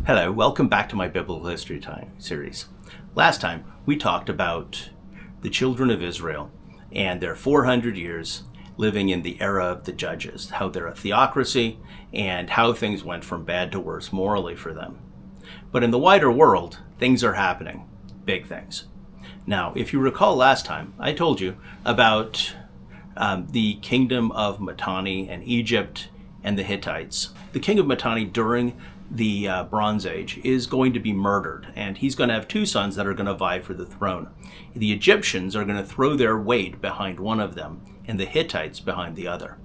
Hello, welcome back to my Biblical History series. Last time we talked about the children of Israel and their 400 years living in the era of the judges, how they're a theocracy and how things went from bad to worse morally for them. But in the wider world, things are happening, big things. Now, if you recall last time, I told you about the kingdom of Mitanni and Egypt and the Hittites. The king of Mitanni during the Bronze Age is going to be murdered, and he's going to have two sons that are going to vie for the throne. The Egyptians are going to throw their weight behind one of them, and the Hittites behind the other.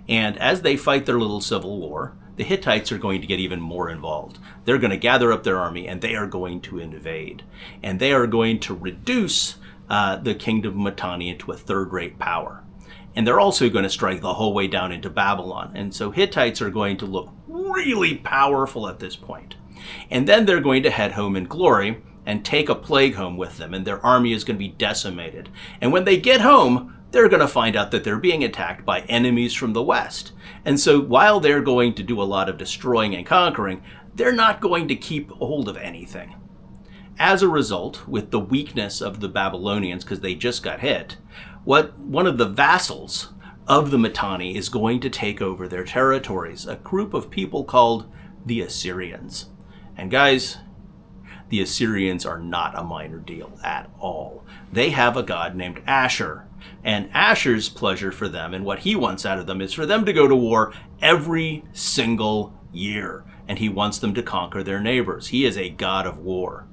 And as they fight their little civil war, the Hittites are going to get even more involved. They're going to gather up their army, and they are going to invade. And they are going to reduce the kingdom of Mitanni into a third-rate power. And they're also going to strike the whole way down into Babylon. And so Hittites are going to look really powerful at this point. And then they're going to head home in glory and take a plague home with them. And their army is going to be decimated. And when they get home, they're going to find out that they're being attacked by enemies from the west. And so while they're going to do a lot of destroying and conquering, they're not going to keep hold of anything. As a result, with the weakness of the Babylonians, because they just got hit, one of the vassals of the Mitanni is going to take over their territories, a group of people called the Assyrians. And guys, the Assyrians are not a minor deal at all. They have a god named Ashur, and Ashur's pleasure for them and what he wants out of them is for them to go to war every single year, and he wants them to conquer their neighbors. He is a god of war.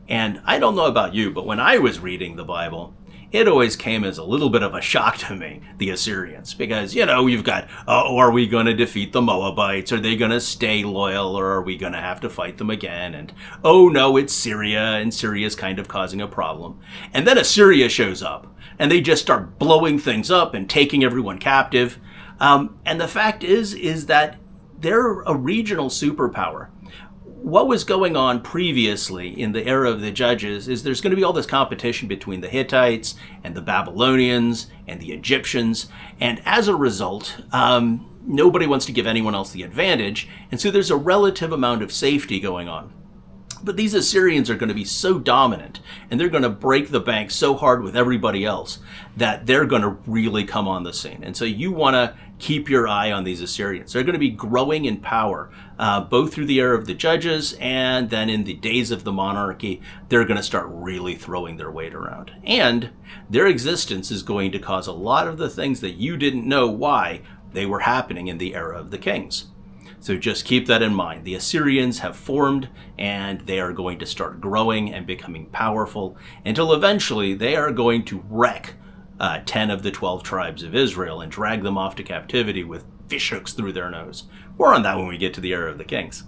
And I don't know about you, but when I was reading the Bible, it always came as a little bit of a shock to me, the Assyrians, because, you've got, are we going to defeat the Moabites? Are they going to stay loyal, or are we going to have to fight them again? And, oh no, it's Syria, and Syria's kind of causing a problem. And then Assyria shows up, and they just start blowing things up and taking everyone captive. And the fact is that they're a regional superpower. What was going on previously in the era of the judges is there's going to be all this competition between the Hittites and the Babylonians and the Egyptians. And as a result, nobody wants to give anyone else the advantage. And so there's a relative amount of safety going on. But these Assyrians are going to be so dominant, and they're going to break the bank so hard with everybody else that they're going to really come on the scene. And so you want to keep your eye on these Assyrians. They're going to be growing in power, both through the era of the judges and then in the days of the monarchy. They're going to start really throwing their weight around. And their existence is going to cause a lot of the things that you didn't know why they were happening in the era of the kings. So just keep that in mind. The Assyrians have formed, and they are going to start growing and becoming powerful until eventually they are going to wreck 10 of the 12 tribes of Israel and drag them off to captivity with fishhooks through their nose. More on that when we get to the era of the kings.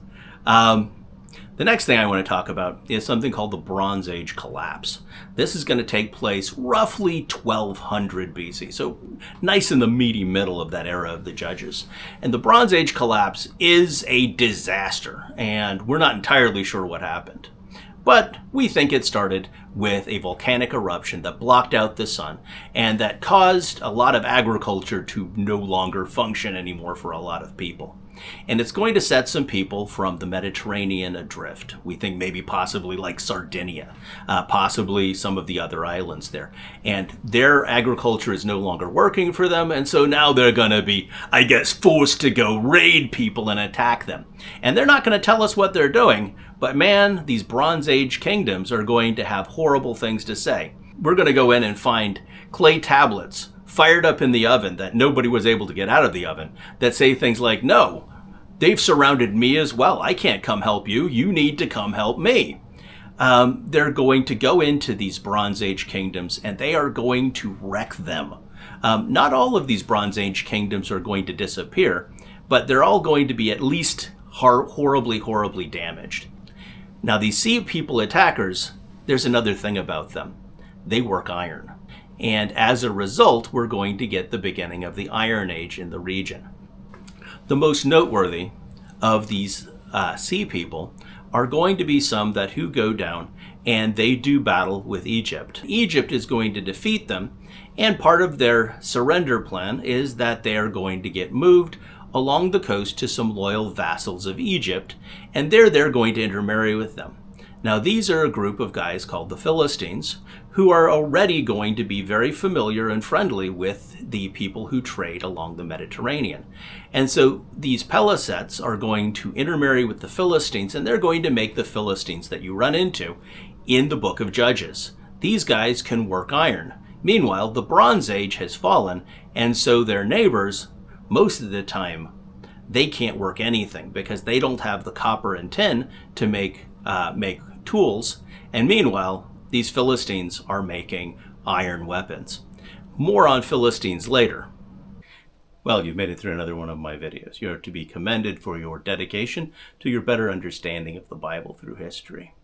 The next thing I want to talk about is something called the Bronze Age collapse. This is going to take place roughly 1200 BC, so nice in the meaty middle of that era of the judges. And the Bronze Age collapse is a disaster, and we're not entirely sure what happened. But we think it started with a volcanic eruption that blocked out the sun and that caused a lot of agriculture to no longer function anymore for a lot of people. And it's going to set some people from the Mediterranean adrift. We think maybe possibly like Sardinia, possibly some of the other islands there. And their agriculture is no longer working for them, and so now they're going to be, forced to go raid people and attack them. And they're not going to tell us what they're doing, but man, these Bronze Age kingdoms are going to have horrible things to say. We're going to go in and find clay tablets fired up in the oven that nobody was able to get out of the oven that say things like, no, they've surrounded me as well. I can't come help you. You need to come help me. They're going to go into these Bronze Age kingdoms and they are going to wreck them. Not all of these Bronze Age kingdoms are going to disappear, but they're all going to be at least horribly, horribly damaged. Now, these Sea People attackers, there's another thing about them. They work iron. And as a result, we're going to get the beginning of the Iron Age in the region. The most noteworthy of these Sea People are going to be some that who go down and they do battle with Egypt. Egypt is going to defeat them, and part of their surrender plan is that they are going to get moved along the coast to some loyal vassals of Egypt, and there they're going to intermarry with them. Now, these are a group of guys called the Philistines, who are already going to be very familiar and friendly with the people who trade along the Mediterranean. And so these Pelasets are going to intermarry with the Philistines, and they're going to make the Philistines that you run into in the book of Judges. These guys can work iron. Meanwhile, the Bronze Age has fallen, and so their neighbors, most of the time, they can't work anything because they don't have the copper and tin to make tools. And meanwhile, these Philistines are making iron weapons. More on Philistines later. Well, you've made it through another one of my videos. You're to be commended for your dedication to your better understanding of the Bible through history.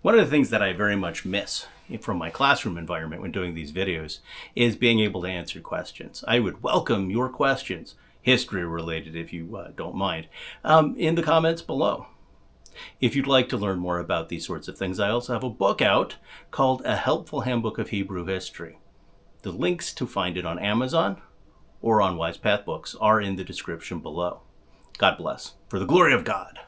One of the things that I very much miss from my classroom environment when doing these videos is being able to answer questions. I would welcome your questions, history related if you don't mind, in the comments below. If you'd like to learn more about these sorts of things, I also have a book out called A Helpful Handbook of Hebrew History. The links to find it on Amazon or on Wise Path Books are in the description below. God bless. For the glory of God.